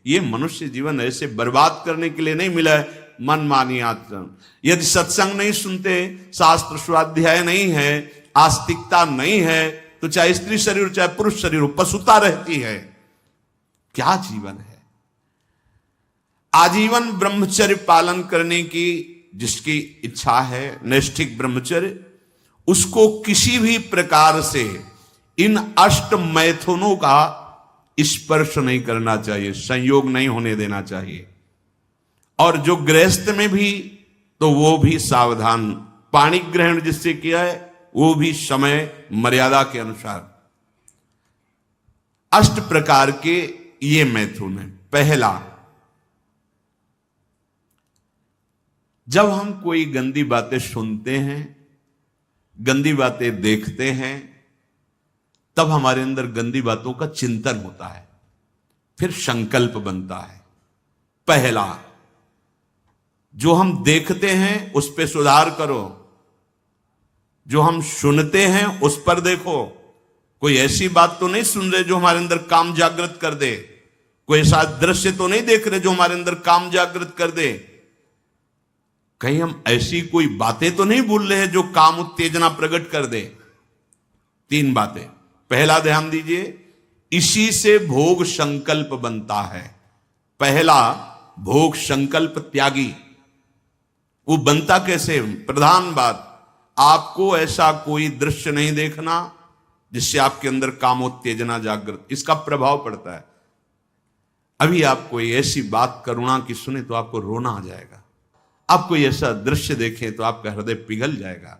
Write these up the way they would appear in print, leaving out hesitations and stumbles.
ये मनुष्य जीवन ऐसे बर्बाद करने के लिए नहीं मिला है मनमानी आचरण। यदि सत्संग नहीं सुनते, शास्त्र स्वाध्याय नहीं है, आस्तिकता नहीं है, तो चाहे स्त्री शरीर चाहे पुरुष शरीर हो, पशुता रहती है। क्या जीवन है? आजीवन ब्रह्मचर्य पालन करने की जिसकी इच्छा है, नैष्ठिक ब्रह्मचर्य, उसको किसी भी प्रकार से इन अष्ट मैथुनों का स्पर्श नहीं करना चाहिए, संयोग नहीं होने देना चाहिए। और जो गृहस्थ में भी, तो वो भी सावधान, पानी ग्रहण जिससे किया है वो भी समय मर्यादा के अनुसार। अष्ट प्रकार के ये मैथुन है। पहला, जब हम कोई गंदी बातें सुनते हैं, गंदी बातें देखते हैं, तब हमारे अंदर गंदी बातों का चिंतन होता है, फिर संकल्प बनता है। पहला, जो हम देखते हैं उस पर सुधार करो, जो हम सुनते हैं उस पर देखो। कोई ऐसी बात तो नहीं सुन रहे जो हमारे अंदर काम जागृत कर दे, कोई ऐसा दृश्य तो नहीं देख रहे जो हमारे अंदर काम जागृत कर दे, कहीं हम ऐसी कोई बातें तो नहीं बोल रहे हैं जो काम उत्तेजना प्रकट कर दे। तीन बातें। पहला ध्यान दीजिए, इसी से भोग संकल्प बनता है। पहला, भोग संकल्प त्यागी। वो बनता कैसे? प्रधान बात, आपको ऐसा कोई दृश्य नहीं देखना जिससे आपके अंदर कामोत्तेजना जागृत, इसका प्रभाव पड़ता है। अभी आप कोई ऐसी बात करुणा की सुने तो आपको रोना आ जाएगा, आप कोई ऐसा दृश्य देखें तो आपका हृदय पिघल जाएगा,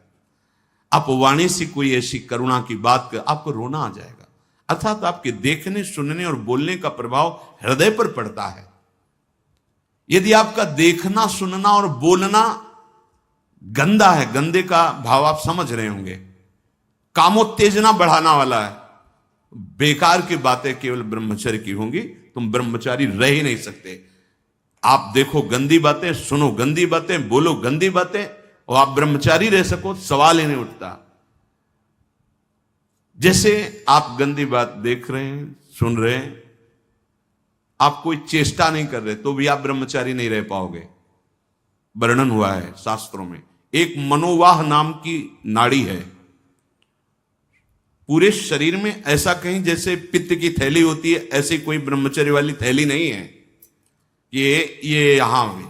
आप वाणी से कोई ऐसी करुणा की बात कर आपको रोना आ जाएगा। अर्थात आपके देखने, सुनने और बोलने का प्रभाव हृदय पर पड़ता है। यदि आपका देखना, सुनना और बोलना गंदा है, गंदे का भाव आप समझ रहे होंगे, कामोत्तेजना बढ़ाना वाला है, बेकार की बातें केवल ब्रह्मचर्य की होंगी, तुम ब्रह्मचारी रह ही नहीं सकते। आप देखो गंदी बातें, सुनो गंदी बातें, बोलो गंदी बातें, और आप ब्रह्मचारी रह सको, सवाल ही नहीं उठता। जैसे आप गंदी बात देख रहे हैं, सुन रहे हैं, आप कोई चेष्टा नहीं कर रहे, तो भी आप ब्रह्मचारी नहीं रह पाओगे। वर्णन हुआ है शास्त्रों में, एक मनोवाह नाम की नाड़ी है पूरे शरीर में, ऐसा कहीं जैसे पित्त की थैली होती है, ऐसी कोई ब्रह्मचर्य वाली थैली नहीं है। ये यहां में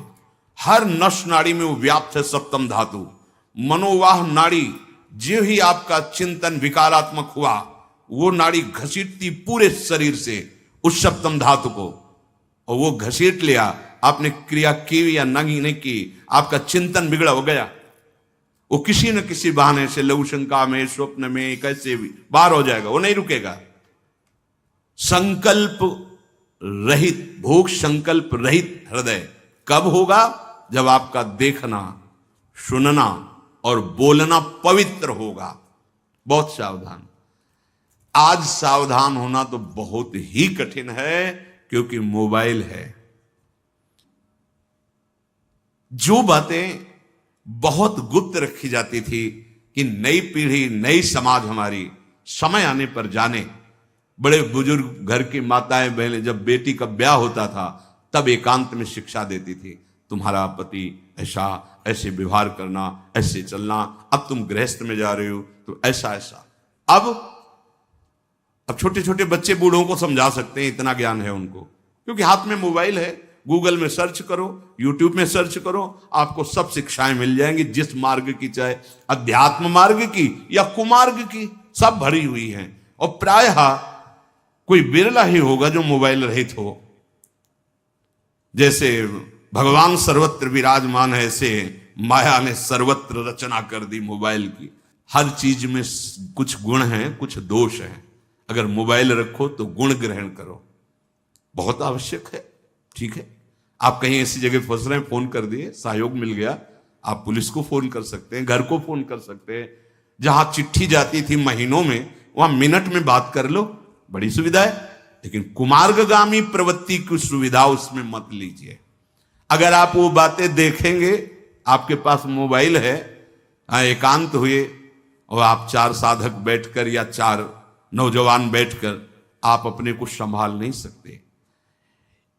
हर नस नाड़ी में वो व्याप्त है सप्तम धातु। मनोवाह नाड़ी, जो ही आपका चिंतन विकारात्मक हुआ, वो नाड़ी घसीटती पूरे शरीर से उस सप्तम धातु को, और वो घसीट लिया, आपने क्रिया की या नहीं की, आपका चिंतन बिगड़ा हो गया, वो किसी न किसी बहाने से लघु शंका में, स्वप्न में, कैसे भी बाहर हो जाएगा, वो नहीं रुकेगा। संकल्प रहित, भोग संकल्प रहित हृदय कब होगा? जब आपका देखना, सुनना और बोलना पवित्र होगा। बहुत सावधान। आज सावधान होना तो बहुत ही कठिन है, क्योंकि मोबाइल है। जो बातें बहुत गुप्त रखी जाती थी कि नई पीढ़ी, नई समाज हमारी समय आने पर जाने, बड़े बुजुर्ग घर की माताएं बहनें जब बेटी का ब्याह होता था तब एकांत में शिक्षा देती थी, तुम्हारा पति ऐसा, ऐसे व्यवहार करना, ऐसे चलना, अब तुम गृहस्थ में जा रहे हो तो ऐसा ऐसा। अब छोटे छोटे बच्चे बूढ़ों को समझा सकते हैं, इतना ज्ञान है उनको, क्योंकि हाथ में मोबाइल है। गूगल में सर्च करो, यूट्यूब में सर्च करो, आपको सब शिक्षाएं मिल जाएंगी, जिस मार्ग की, चाहे अध्यात्म मार्ग की या कुमार्ग की, सब भरी हुई हैं। और प्रायः कोई बिरला ही होगा जो मोबाइल रहित हो। जैसे भगवान सर्वत्र विराजमान है, ऐसे माया ने सर्वत्र रचना कर दी मोबाइल की। हर चीज में कुछ गुण हैं, कुछ दोष हैं। अगर मोबाइल रखो तो गुण ग्रहण करो, बहुत आवश्यक है। ठीक है, आप कहीं ऐसी जगह फंस रहे हैं, फोन कर दिए, सहयोग मिल गया, आप पुलिस को फोन कर सकते हैं, घर को फोन कर सकते हैं। जहां चिट्ठी जाती थी महीनों में, वहां मिनट में बात कर लो, बड़ी सुविधा है। लेकिन कुमार्गगामी प्रवृत्ति की सुविधा उसमें मत लीजिए। अगर आप वो बातें देखेंगे, आपके पास मोबाइल है, एकांत हुए और आप चार साधक बैठकर या चार नौजवान बैठकर, आप अपने को संभाल नहीं सकते।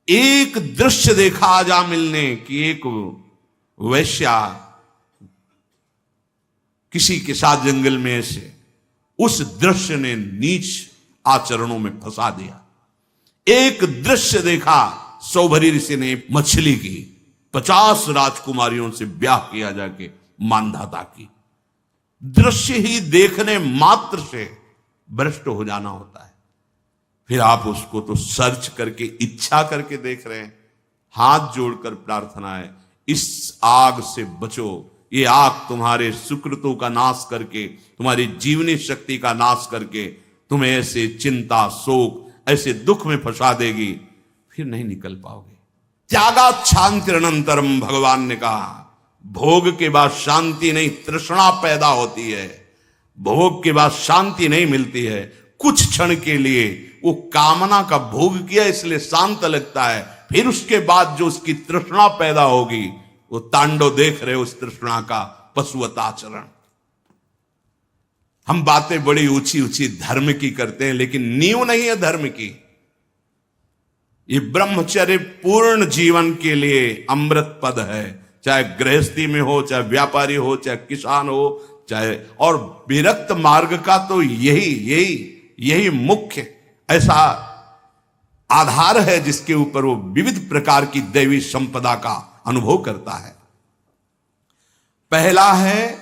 एक दृश्य देखा अजामिल ने कि एक वैश्या किसी के साथ जंगल में ऐसे, उस दृश्य ने नीच आचरणों में फंसा दिया। एक दृश्य देखा, सौभरी ऋषि ने मछली की 50 राजकुमारियों से ब्याह किया जाके मानधाता की। दृश्य ही देखने मात्र से भ्रष्ट हो जाना होता है। फिर आप उसको तो सर्च करके इच्छा करके देख रहे हैं। हाथ जोड़कर प्रार्थना है, इस आग से बचो। ये आग तुम्हारे सुकृतों का नाश करके, तुम्हारी जीवनी शक्ति का नाश करके तुम्हें ऐसे चिंता, शोक, ऐसे दुख में फंसा देगी, फिर नहीं निकल पाओगे। त्यागात शांतिरनंतरम, भगवान ने कहा। भोग के बाद शांति नहीं, तृष्णा पैदा होती है। भोग के बाद शांति नहीं मिलती है। कुछ क्षण के लिए वो कामना का भोग किया इसलिए शांत लगता है, फिर उसके बाद जो उसकी तृष्णा पैदा होगी, वो तांडव देख रहे उस तृष्णा का, पशुवत आचरण। हम बातें बड़ी ऊंची ऊंची धर्म की करते हैं, लेकिन नींव नहीं है धर्म की। ये ब्रह्मचर्य पूर्ण जीवन के लिए अमृत पद है। चाहे गृहस्थी में हो, चाहे व्यापारी हो, चाहे किसान हो, चाहे, और विरक्त मार्ग का तो यही मुख्य ऐसा आधार है जिसके ऊपर वो विविध प्रकार की दैवी संपदा का अनुभव करता है। पहला है,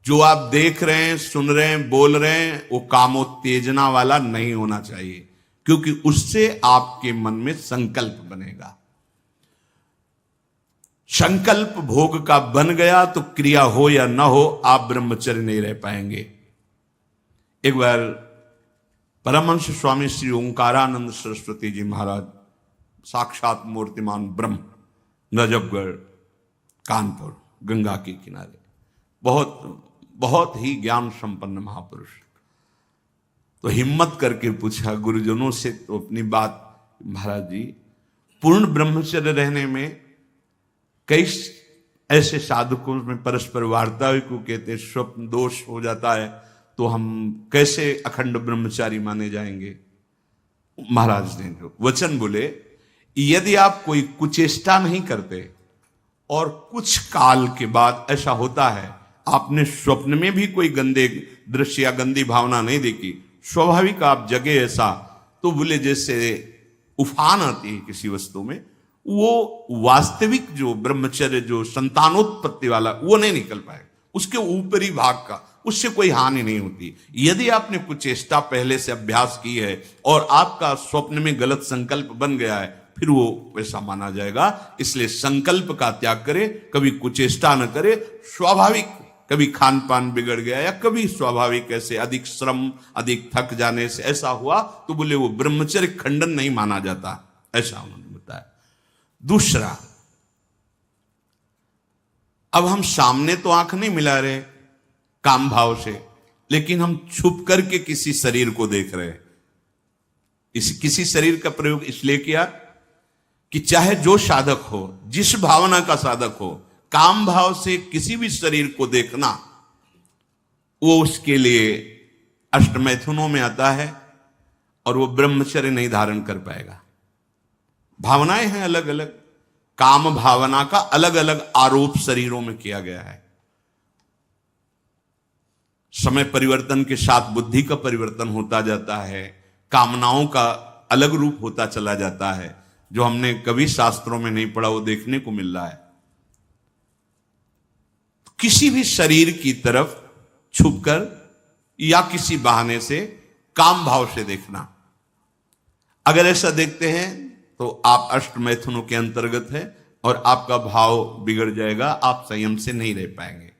जो आप देख रहे हैं, सुन रहे हैं, बोल रहे हैं, वो कामोत्तेजना वाला नहीं होना चाहिए, क्योंकि उससे आपके मन में संकल्प बनेगा। संकल्प भोग का बन गया तो क्रिया हो या ना हो, आप ब्रह्मचर्य नहीं रह पाएंगे। एक बार परमहंस स्वामी श्री ओंकारानंद सरस्वती जी महाराज, साक्षात मूर्तिमान ब्रह्म, नजफगढ़, कानपुर, गंगा के किनारे, बहुत ही ज्ञान संपन्न महापुरुष, तो हिम्मत करके पूछा गुरुजनों से, तो अपनी बात, महाराज जी पूर्ण ब्रह्मचर्य रहने में कई ऐसे साधकों में परस्पर वार्ता को कहते स्वप्न दोष हो जाता है, तो हम कैसे अखंड ब्रह्मचारी माने जाएंगे। महाराज ने जो वचन बोले, यदि आप कोई कुचेष्टा नहीं करते और कुछ काल के बाद ऐसा होता है, आपने स्वप्न में भी कोई गंदे दृश्य या गंदी भावना नहीं देखी, स्वाभाविक आप जगे ऐसा, तो बोले जैसे उफान आती है किसी वस्तु में, वो वास्तविक जो ब्रह्मचर्य, जो संतानोत्पत्ति वाला, वो नहीं निकल पाएगा। उसके ऊपरी भाग का, उससे कोई हानि नहीं होती। यदि आपने कुछ चेष्टा पहले से अभ्यास की है और आपका स्वप्न में गलत संकल्प बन गया है, फिर वो वैसा माना जाएगा। इसलिए संकल्प का त्याग करे, कभी कुचेष्टा न करे। स्वाभाविक कभी खान पान बिगड़ गया या कभी स्वाभाविक ऐसे अधिक श्रम, अधिक थक जाने से ऐसा हुआ, तो बोले वो ब्रह्मचर्य खंडन नहीं माना जाता, ऐसा उन्होंने बताया। दूसरा, अब हम सामने तो आंख नहीं मिला रहे काम भाव से, लेकिन हम छुप करके किसी शरीर को देख रहे हैं। किसी शरीर का प्रयोग इसलिए किया कि चाहे जो साधक हो, जिस भावना का साधक हो, काम भाव से किसी भी शरीर को देखना, वो उसके लिए अष्टमैथुनों में आता है और वो ब्रह्मचर्य नहीं धारण कर पाएगा। भावनाएं हैं अलग अलग, काम भावना का अलग अलग आरोप शरीरों में किया गया है। समय परिवर्तन के साथ बुद्धि का परिवर्तन होता जाता है, कामनाओं का अलग रूप होता चला जाता है, जो हमने कभी शास्त्रों में नहीं पढ़ा, वो देखने को मिल रहा है। किसी भी शरीर की तरफ छुपकर या किसी बहाने से काम भाव से देखना, अगर ऐसा देखते हैं तो आप अष्टमैथुनों के अंतर्गत है और आपका भाव बिगड़ जाएगा, आप संयम से नहीं रह पाएंगे।